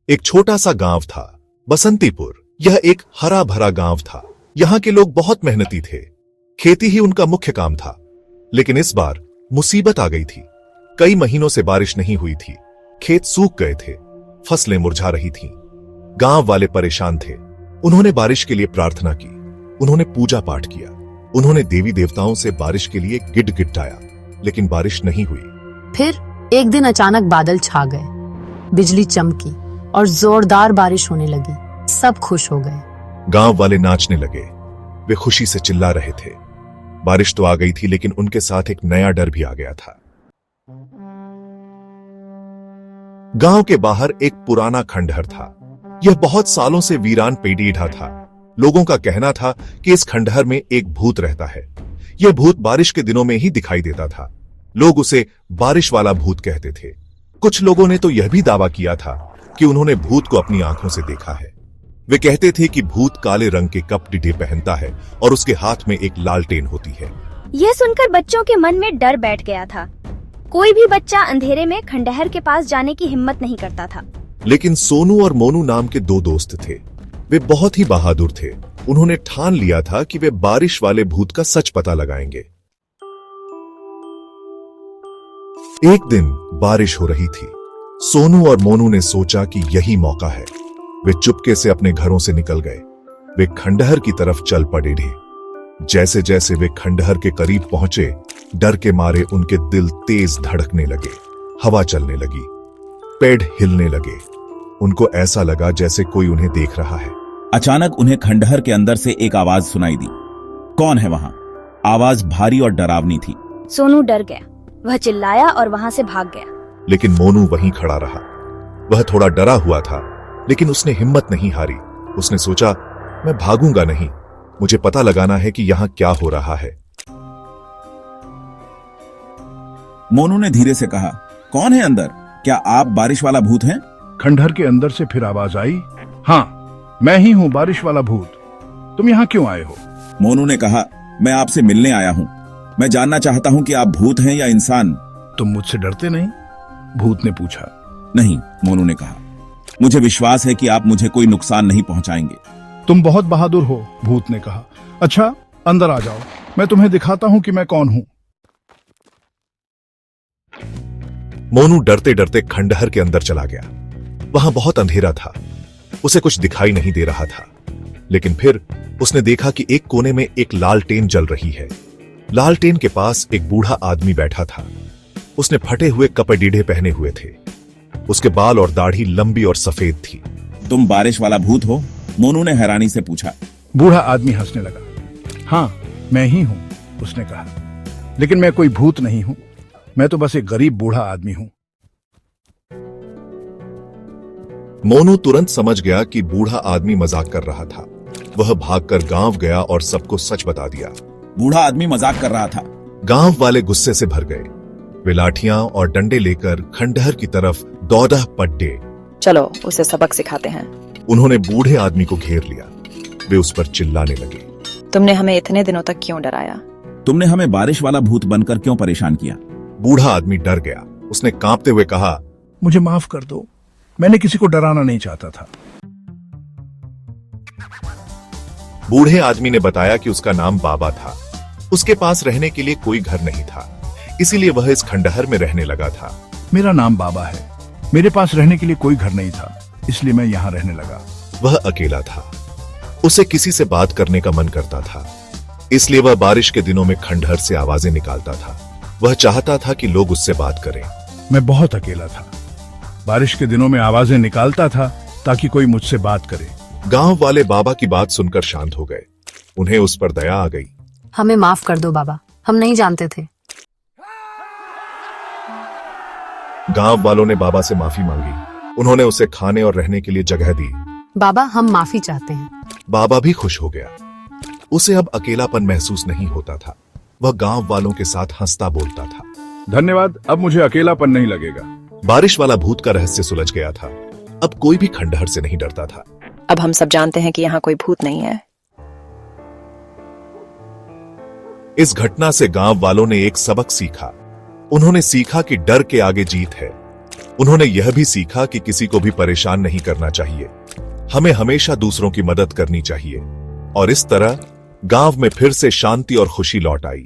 एक छोटा सा गांव था, बसंतीपुर। यह एक हरा भरा गांव था। यहां के लोग बहुत मेहनती थे। खेती ही उनका मुख्य काम था। लेकिन इस बार मुसीबत आ गई थी। कई महीनों से बारिश नहीं हुई थी। खेत सूख गए थे, फसलें मुरझा रही थीं। गांव वाले परेशान थे। उन्होंने बारिश के लिए प्रार्थना की। उन्होंने पूजा पाठ किया। उन्होंने देवी देवताओं से बारिश के लिए गिड़गिड़ाया, लेकिन बारिश नहीं हुई। फिर एक दिन अचानक बादल छा गए, बिजली चमकी और जोरदार बारिश होने लगी। सब खुश हो गए। गांव वाले नाचने लगे। वे खुशी से चिल्ला रहे थे। बारिश तो आ गई थी, लेकिन उनके साथ एक नया डर भी आ गया था। गांव के बाहर एक पुराना खंडहर था। यह बहुत सालों से वीरान पेड़ीढ़ा था। लोगों का कहना था कि इस खंडहर में एक भूत रहता है। यह भूत बारिश के दिनों में ही दिखाई देता था। लोग उसे बारिश वाला भूत कहते थे। कुछ लोगों ने तो यह भी दावा किया था कि उन्होंने भूत को अपनी आंखों से देखा है। वे कहते थे कि भूत काले रंग के कपड़े पहनता है और उसके हाथ में एक लालटेन होती है। यह सुनकर बच्चों के मन में डर बैठ गया था। कोई भी बच्चा अंधेरे में खंडहर के पास जाने की हिम्मत नहीं करता था। लेकिन सोनू और मोनू नाम के दो दोस्त थे। वे बहुत ही बहादुर थे। उन्होंने ठान लिया था कि वे बारिश वाले भूत का सच पता लगाएंगे। एक दिन बारिश हो रही थी। सोनू और मोनू ने सोचा कि यही मौका है। वे चुपके से अपने घरों से निकल गए। वे खंडहर की तरफ चल पड़े। जैसे जैसे वे खंडहर के करीब पहुंचे, डर के मारे उनके दिल तेज धड़कने लगे। हवा चलने लगी, पेड़ हिलने लगे। उनको ऐसा लगा जैसे कोई उन्हें देख रहा है। अचानक उन्हें खंडहर के अंदर से एक आवाज सुनाई दी। कौन है वहां? आवाज भारी और डरावनी थी। सोनू डर गया। वह चिल्लाया और वहां से भाग गया। लेकिन मोनू वहीं खड़ा रहा। वह थोड़ा डरा हुआ था, लेकिन उसने हिम्मत नहीं हारी। उसने सोचा, मैं भागूंगा नहीं। मुझे पता लगाना है कि यहां क्या हो रहा है। मोनू ने धीरे से कहा, कौन है अंदर? क्या आप बारिश वाला भूत हैं? खंडहर के अंदर से फिर आवाज आई, हाँ, मैं ही हूँ बारिश वाला भूत। तुम यहाँ क्यों आए हो? मोनू ने कहा, मैं आपसे मिलने आया हूँ। मैं जानना चाहता हूँ कि आप भूत हैं या इंसान। तुम मुझसे डरते नहीं? भूत ने पूछा। नहीं, मोनू ने कहा, मुझे विश्वास है कि आप मुझे कोई नुकसान नहीं पहुंचाएंगे। तुम बहुत बहादुर हो, भूत ने कहा। अच्छा, अंदर आ जाओ, मैं तुम्हें दिखाता हूँ कि मैं कौन हूँ। मोनू डरते डरते खंडहर के अंदर चला गया। वहां बहुत अंधेरा था। उसे कुछ दिखाई नहीं दे रहा था। लेकिन फिर उसने देखा कि एक कोने में एक लालटेन जल रही है। लालटेन के पास एक बूढ़ा आदमी बैठा था। उसने फटे हुए कपड़े पहने हुए थे। उसके बाल और दाढ़ी लंबी और सफेद थी। तुम बारिश वाला भूत हो? मोनू ने हैरानी से पूछा। बूढ़ा आदमी हंसने लगा। हाँ, मैं ही हूँ, उसने कहा। लेकिन मैं कोई भूत नहीं हूँ। मैं तो बस एक गरीब बूढ़ा आदमी हूँ। मोनू तुरंत समझ गया कि बूढ़ा आदमी मजाक कर रहा था। वह भागकर गांव गया और सबको सच बता दिया। बूढ़ा आदमी मजाक कर रहा था। गांव वाले गुस्से से भर गए। वे लाठियां और डंडे लेकर खंडहर की तरफ दौड़ पड़े। चलो उसे सबक सिखाते हैं। उन्होंने बूढ़े आदमी को घेर लिया। वे उस पर चिल्लाने लगे। तुमने हमें इतने दिनों तक क्यों डराया? तुमने हमें बारिश वाला भूत बनकर क्यों परेशान किया? बूढ़ा आदमी डर गया। उसने कांपते हुए कहा, मुझे माफ कर दो, मैंने किसी को डराना नहीं चाहता था। बूढ़े आदमी ने बताया कि उसका नाम बाबा था। उसके पास रहने के लिए कोई घर नहीं था, इसीलिए वह इस खंडहर में रहने लगा था। मेरा नाम बाबा है। मेरे पास रहने के लिए कोई घर नहीं था, इसलिए मैं यहाँ रहने लगा। वह अकेला था। उसे किसी से बात करने का मन करता था, इसलिए वह बारिश के दिनों में खंडहर से आवाजें निकालता था। वह चाहता था कि लोग उससे बात करें। मैं बहुत अकेला था। बारिश के दिनों में आवाजें निकालता था ताकि कोई मुझसे बात करे। गांव वाले बाबा की बात सुनकर शांत हो गए। उन्हें उस पर दया आ गई। हमें माफ कर दो बाबा, हम नहीं जानते थे। गांव वालों ने बाबा से माफी मांगी। उन्होंने उसे खाने और रहने के लिए जगह दी। बाबा, हम माफी चाहते हैं। बाबा भी खुश हो गया। उसे अब अकेलापन महसूस नहीं होता था। वह गांव वालों के साथ हंसता बोलता था। धन्यवाद, अब मुझे अकेलापन नहीं लगेगा। बारिश वाला भूत का रहस्य सुलझ गया था। अब कोई भी खंडहर से नहीं डरता था। अब हम सब जानते हैं कि यहाँ कोई भूत नहीं है। इस घटना से गांव वालों ने एक सबक सीखा। उन्होंने सीखा कि डर के आगे जीत है। उन्होंने यह भी सीखा कि किसी को भी परेशान नहीं करना चाहिए, हमें हमेशा दूसरों की मदद करनी चाहिए। और इस तरह गांव में फिर से शांति और खुशी लौट आई।